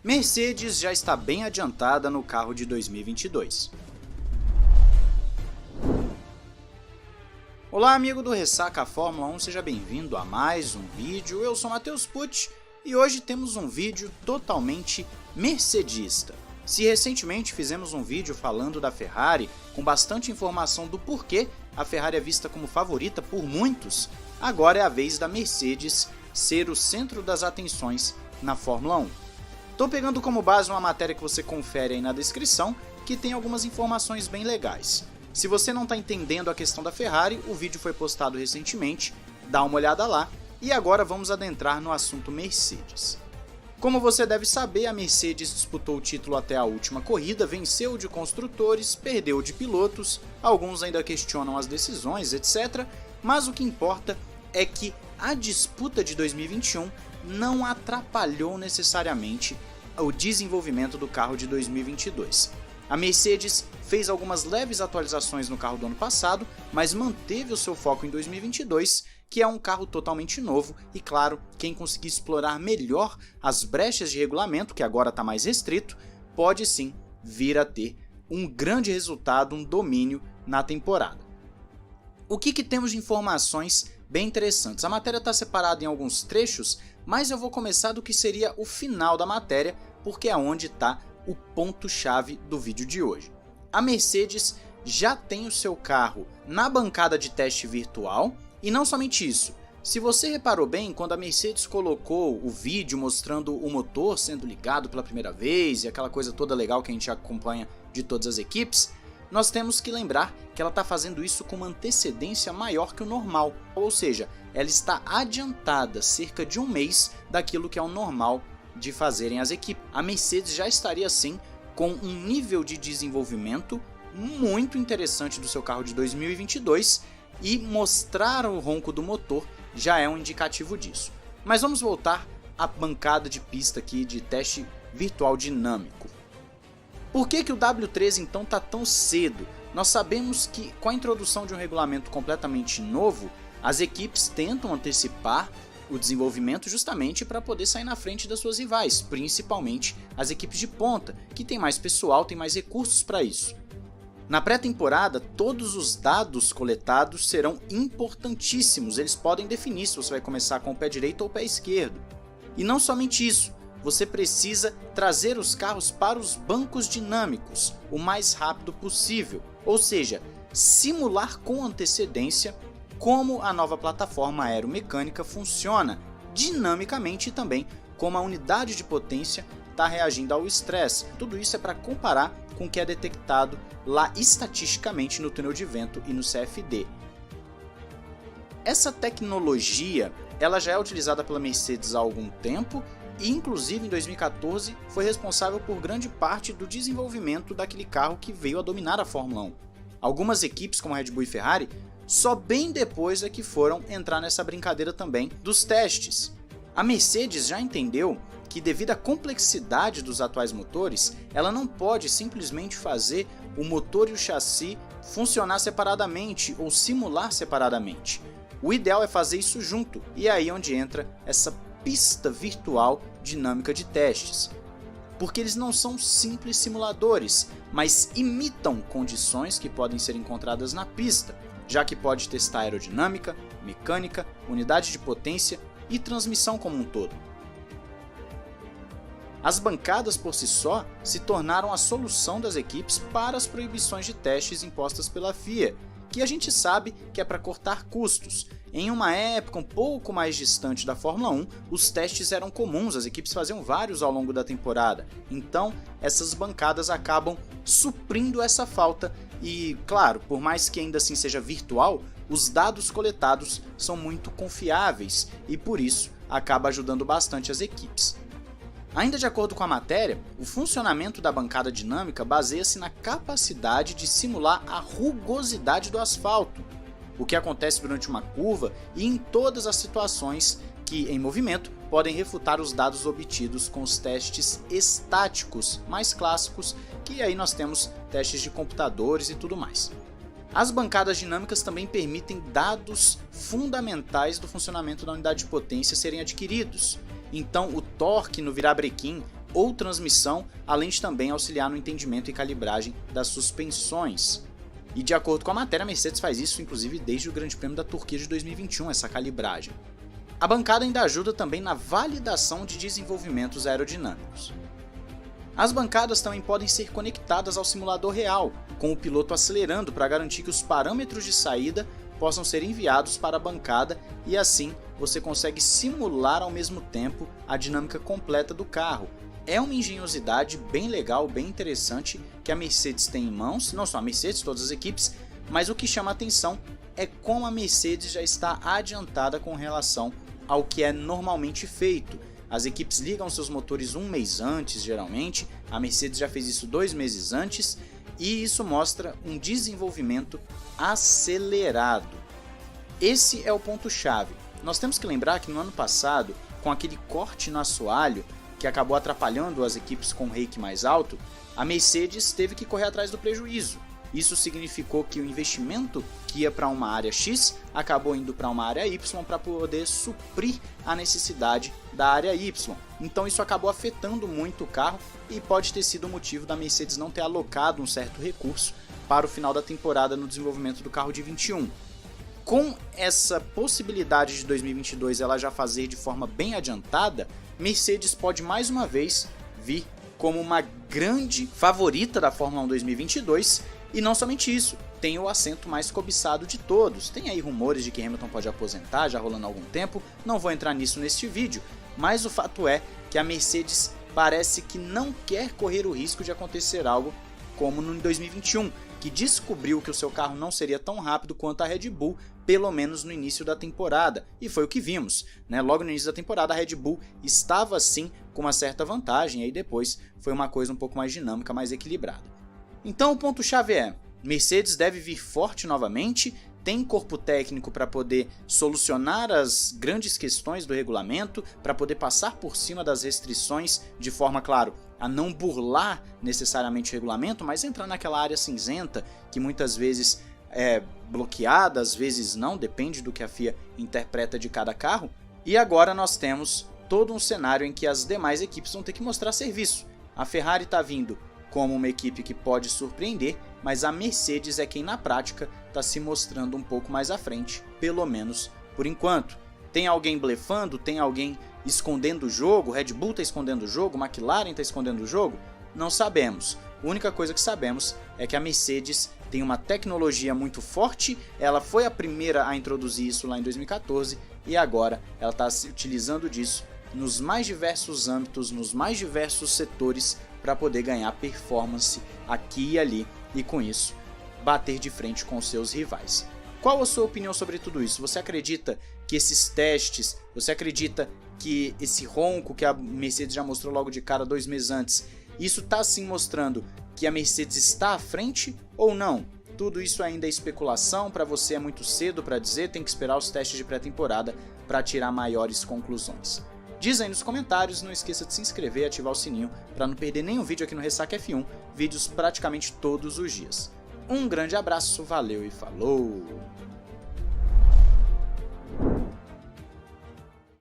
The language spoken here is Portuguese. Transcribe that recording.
Mercedes já está bem adiantada no carro de 2022. Olá amigo do Ressaca Fórmula 1, seja bem-vindo a mais um vídeo. Eu sou Matheus Pucci e hoje temos um vídeo totalmente mercedista. Se recentemente fizemos um vídeo falando da Ferrari com bastante informação do porquê a Ferrari é vista como favorita por muitos, agora é a vez da Mercedes ser o centro das atenções na Fórmula 1. Tô pegando como base uma matéria que você confere aí na descrição, que tem algumas informações bem legais. Se você não está entendendo a questão da Ferrari, o vídeo foi postado recentemente, dá uma olhada lá. E agora vamos adentrar no assunto Mercedes. Como você deve saber, a Mercedes disputou o título até a última corrida, venceu de construtores, perdeu de pilotos, alguns ainda questionam as decisões, etc. Mas o que importa é que a disputa de 2021 não atrapalhou necessariamente o desenvolvimento do carro de 2022. A Mercedes fez algumas leves atualizações no carro do ano passado, mas manteve o seu foco em 2022, que é um carro totalmente novo e, claro, quem conseguir explorar melhor as brechas de regulamento, que agora está mais restrito, pode sim vir a ter um grande resultado, um domínio na temporada. O que temos de informações bem interessantes? A matéria está separada em alguns trechos, mas eu vou começar do que seria o final da matéria, porque é onde está o ponto-chave do vídeo de hoje. A Mercedes já tem o seu carro na bancada de teste virtual, e não somente isso. Se você reparou bem, quando a Mercedes colocou o vídeo mostrando o motor sendo ligado pela primeira vez, e aquela coisa toda legal que a gente acompanha de todas as equipes, nós temos que lembrar que ela está fazendo isso com uma antecedência maior que o normal, ou seja, ela está adiantada cerca de um mês daquilo que é o normal de fazerem as equipes. A Mercedes já estaria assim com um nível de desenvolvimento muito interessante do seu carro de 2022 e mostrar o ronco do motor já é um indicativo disso. Mas vamos voltar à bancada de pista aqui de teste virtual dinâmico. Por que o W13 então está tão cedo? Nós sabemos que com a introdução de um regulamento completamente novo, as equipes tentam antecipar o desenvolvimento justamente para poder sair na frente das suas rivais, principalmente as equipes de ponta, que tem mais pessoal, tem mais recursos para isso. Na pré-temporada, todos os dados coletados serão importantíssimos, eles podem definir se você vai começar com o pé direito ou o pé esquerdo. E não somente isso, você precisa trazer os carros para os bancos dinâmicos o mais rápido possível, ou seja, simular com antecedência como a nova plataforma aeromecânica funciona dinamicamente e também como a unidade de potência está reagindo ao estresse. Tudo isso é para comparar com o que é detectado lá estatisticamente no túnel de vento e no CFD. Essa tecnologia ela já é utilizada pela Mercedes há algum tempo e inclusive em 2014 foi responsável por grande parte do desenvolvimento daquele carro que veio a dominar a Fórmula 1. Algumas equipes como a Red Bull e Ferrari só bem depois é que foram entrar nessa brincadeira também dos testes. A Mercedes já entendeu que devido à complexidade dos atuais motores, ela não pode simplesmente fazer o motor e o chassi funcionar separadamente ou simular separadamente. O ideal é fazer isso junto, e é aí onde entra essa pista virtual dinâmica de testes. Porque eles não são simples simuladores, mas imitam condições que podem ser encontradas na pista, já que pode testar aerodinâmica, mecânica, unidade de potência e transmissão como um todo. As bancadas por si só se tornaram a solução das equipes para as proibições de testes impostas pela FIA, que a gente sabe que é para cortar custos. Em uma época um pouco mais distante da Fórmula 1, os testes eram comuns, as equipes faziam vários ao longo da temporada, então essas bancadas acabam suprindo essa falta e, claro, por mais que ainda assim seja virtual, os dados coletados são muito confiáveis e por isso acaba ajudando bastante as equipes. Ainda de acordo com a matéria, o funcionamento da bancada dinâmica baseia-se na capacidade de simular a rugosidade do asfalto, o que acontece durante uma curva e em todas as situações que, em movimento, podem refutar os dados obtidos com os testes estáticos mais clássicos, que aí nós temos testes de computadores e tudo mais. As bancadas dinâmicas também permitem dados fundamentais do funcionamento da unidade de potência serem adquiridos. Então o torque no virabrequim ou transmissão, além de também auxiliar no entendimento e calibragem das suspensões. E de acordo com a matéria, a Mercedes faz isso inclusive desde o Grande Prêmio da Turquia de 2021, essa calibragem. A bancada ainda ajuda também na validação de desenvolvimentos aerodinâmicos. As bancadas também podem ser conectadas ao simulador real, com o piloto acelerando para garantir que os parâmetros de saída possam ser enviados para a bancada e assim você consegue simular ao mesmo tempo a dinâmica completa do carro. É uma engenhosidade bem legal, bem interessante que a Mercedes tem em mãos, não só a Mercedes, todas as equipes, mas o que chama a atenção é como a Mercedes já está adiantada com relação ao que é normalmente feito. As equipes ligam seus motores um mês antes, geralmente, a Mercedes já fez isso 2 meses antes, e isso mostra um desenvolvimento acelerado. Esse é o ponto-chave. Nós temos que lembrar que no ano passado, com aquele corte no assoalho, que acabou atrapalhando as equipes com rake mais alto, a Mercedes teve que correr atrás do prejuízo. Isso significou que o investimento que ia para uma área X acabou indo para uma área Y para poder suprir a necessidade da área Y. Então isso acabou afetando muito o carro e pode ter sido o motivo da Mercedes não ter alocado um certo recurso para o final da temporada no desenvolvimento do carro de 21. Com essa possibilidade de 2022 ela já fazer de forma bem adiantada, Mercedes pode mais uma vez vir como uma grande favorita da Fórmula 1 2022. E não somente isso, tem o assento mais cobiçado de todos. Tem aí rumores de que Hamilton pode aposentar, já rolando há algum tempo, não vou entrar nisso neste vídeo, mas o fato é que a Mercedes parece que não quer correr o risco de acontecer algo como no 2021, que descobriu que o seu carro não seria tão rápido quanto a Red Bull, pelo menos no início da temporada, e foi o que vimos, né? Logo no início da temporada a Red Bull estava sim com uma certa vantagem, e aí depois foi uma coisa um pouco mais dinâmica, mais equilibrada. Então o ponto-chave é, Mercedes deve vir forte novamente, tem corpo técnico para poder solucionar as grandes questões do regulamento, para poder passar por cima das restrições de forma, claro, a não burlar necessariamente o regulamento, mas entrar naquela área cinzenta que muitas vezes é bloqueada, às vezes não, depende do que a FIA interpreta de cada carro. E agora nós temos todo um cenário em que as demais equipes vão ter que mostrar serviço. A Ferrari está vindo como uma equipe que pode surpreender, mas a Mercedes é quem na prática está se mostrando um pouco mais à frente, pelo menos por enquanto. Tem alguém blefando? Tem alguém escondendo o jogo? Red Bull está escondendo o jogo? McLaren está escondendo o jogo? Não sabemos. A única coisa que sabemos é que a Mercedes tem uma tecnologia muito forte, ela foi a primeira a introduzir isso lá em 2014 e agora ela está se utilizando disso nos mais diversos âmbitos, nos mais diversos setores para poder ganhar performance aqui e ali e com isso bater de frente com seus rivais. Qual a sua opinião sobre tudo isso? Você acredita que esses testes, você acredita que esse ronco que a Mercedes já mostrou logo de cara 2 meses antes, isso está sim mostrando que a Mercedes está à frente ou não? Tudo isso ainda é especulação, para você é muito cedo para dizer, tem que esperar os testes de pré-temporada para tirar maiores conclusões. Diz aí nos comentários, não esqueça de se inscrever e ativar o sininho para não perder nenhum vídeo aqui no Ressaca F1, vídeos praticamente todos os dias. Um grande abraço, valeu e falou!